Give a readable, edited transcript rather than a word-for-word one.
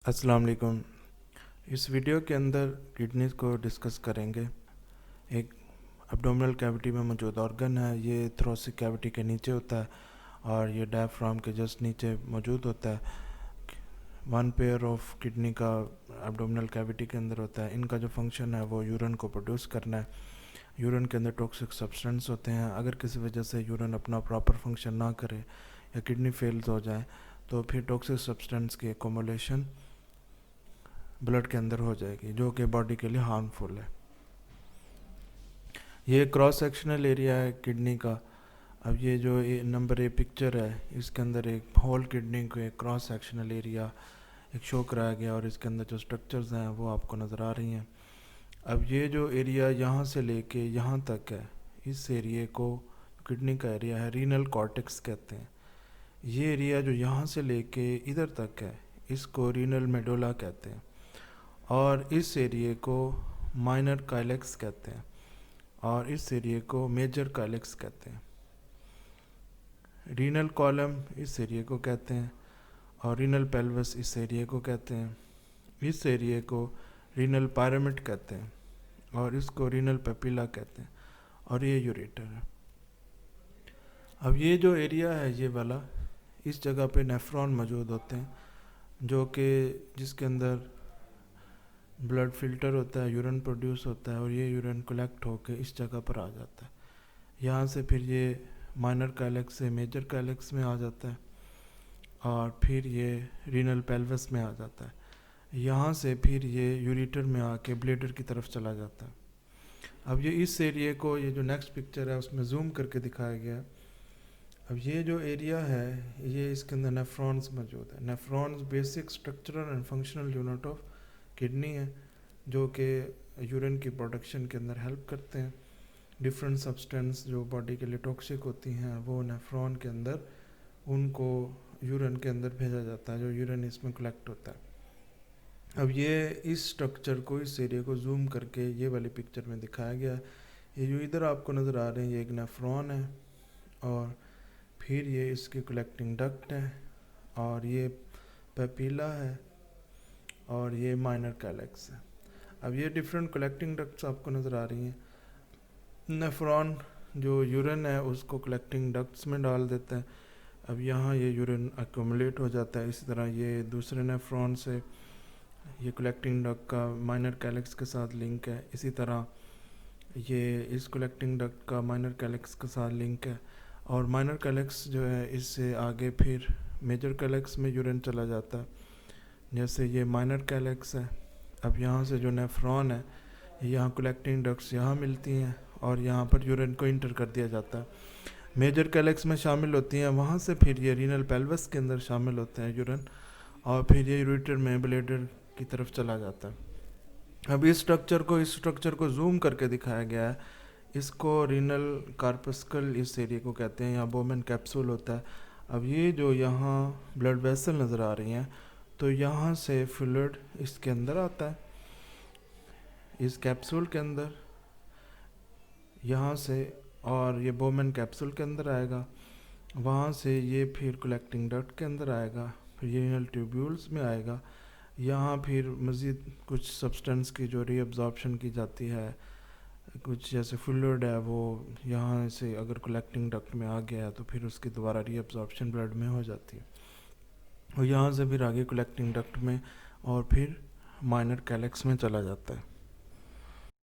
अस्सलाम वालेकुम। इस वीडियो के अंदर किडनीज को डिस्कस करेंगे। एक एब्डोमिनल कैविटी में मौजूद ऑर्गन है, ये थोरेसिक कैविटी के नीचे होता है और ये डायफ्राम के जस्ट नीचे मौजूद होता है। वन पेयर ऑफ किडनी का एब्डोमिनल कैविटी के अंदर होता है। इनका जो फंक्शन है वो यूरिन को प्रोड्यूस करना है। यूरिन के अंदर टॉक्सिक सब्सटेंस होते हैं। अगर किसी वजह से यूरिन अपना प्रॉपर फंक्शन ना करे या किडनी फेल्स हो जाए तो फिर टॉक्सिक सब्सटेंस की एकोमोलेशन ब्लड के अंदर हो जाएगी, जो कि बॉडी के लिए हार्मफुल है। ये क्रॉस सेक्शनल एरिया है किडनी का। अब ये जो नंबर ए पिक्चर है, इसके अंदर एक होल किडनी को एक क्रॉस सेक्शनल एरिया एक शो कराया गया और इसके अंदर जो स्ट्रक्चर्स हैं वो आपको नज़र आ रही हैं। अब ये जो एरिया यहाँ से लेके यहाँ तक है, इस एरिया को किडनी का एरिया है, रीनल कॉर्टेक्स कहते हैं। ये एरिया जो यहाँ से लेके इधर तक है, इसको रीनल मेडुला कहते हैं और इस एरिया को माइनर काइलेक्स कहते हैं और इस एरिया को मेजर काइलेक्स कहते हैं। रीनल कॉलम इस एरिया को कहते हैं और रीनल पेल्विस इस एरिया को कहते हैं। इस एरिया को रीनल पिरामिड कहते हैं और इसको रीनल पेपिला कहते हैं और ये यूरेटर है। अब ये जो एरिया है ये वाला, इस जगह पे नेफ्रॉन मौजूद होते हैं, जो कि जिसके अंदर ब्लड फिल्टर होता है, यूरिन प्रोड्यूस होता है और ये यूरिन कलेक्ट होकर इस जगह पर आ जाता है। यहाँ से फिर ये माइनर काइलेक्स से मेजर काइलेक्स में आ जाता है और फिर ये रीनल पेल्विस में आ जाता है। यहाँ से फिर ये यूरेटर में आके ब्लैडर की तरफ चला जाता है। अब ये इस एरिया को, ये जो नेक्स्ट पिक्चर है उसमें जूम करके दिखाया गया है। अब ये जो एरिया है ये इसके अंदर नेफ्रॉन्स मौजूद है। Nephrons basic structural and functional unit of kidney है, जो कि यूरिन की प्रोडक्शन के अंदर हेल्प करते हैं। डिफरेंट सब्सटेंस जो बॉडी के लिए टॉक्सिक होती हैं वो नेफ्रॉन के अंदर उनको यूरिन के अंदर भेजा जाता है, जो यूरिन इसमें कलेक्ट होता है। अब ये इस स्ट्रक्चर को, इस एरिया को जूम करके ये वाली पिक्चर में दिखाया गया है। ये जो इधर आपको नज़र आ रहे हैं ये एक नेफ्रॉन है और फिर ये इसकी कलेक्टिंग डक्ट है और ये पेपिला है और ये माइनर कैलेक्स है। अब ये डिफरेंट कलेक्टिंग डक्ट्स आपको नज़र आ रही हैं। नेफ्रॉन जो यूरिन है उसको कलेक्टिंग डक्ट्स में डाल देता है। अब यहाँ ये यूरिन एक्यूमुलेट हो जाता है। इसी तरह ये दूसरे नेफ्रॉन से ये कलेक्टिंग डक्ट का माइनर कैलेक्स के साथ लिंक है। इसी तरह ये इस कलेक्टिंग डक्ट का माइनर कैलेक्स के साथ लिंक है और माइनर कैलेक्स जो है इससे आगे फिर मेजर कैलेक्स में यूरिन चला जाता है। जैसे ये माइनर कैलेक्स है। अब यहाँ से जो नेफ्रॉन है, यहाँ कलेक्टिंग डक्ट्स यहाँ मिलती हैं और यहाँ पर यूरिन को इंटर कर दिया जाता है। मेजर कैलेक्स में शामिल होती हैं, वहाँ से फिर ये रीनल पेल्विस के अंदर शामिल होते हैं यूरिन और फिर ये यूरेटर में ब्लैडर की तरफ चला जाता है। अब इस स्ट्रक्चर को जूम करके दिखाया गया है। इसको रीनल कार्पस्कल इस एरिया को कहते हैं, यहाँ बोमेन कैप्सूल होता है। अब ये जो यहाँ ब्लड वेसल नज़र आ रही हैं, तो यहाँ से फ्लूइड इसके अंदर आता है, इस कैप्सूल के अंदर, यहाँ से, और ये बोमेन कैप्सूल के अंदर आएगा। वहाँ से ये फिर कलेक्टिंग डक्ट के अंदर आएगा, फिर ये रीनल ट्यूब्यूल्स में आएगा। यहाँ फिर मज़ीद कुछ सब्सटेंस की जो रीअब्जॉर्प्शन की जाती है, कुछ जैसे फ्लूइड है वो यहाँ से अगर कलेक्टिंग डक्ट में आ गया तो फिर उसकी दोबारा रीअब्जॉर्प्शन ब्लड में हो जाती है और यहाँ से फिर आगे कलेक्टिंग डक्ट में और फिर माइनर कैलेक्स में चला जाता है।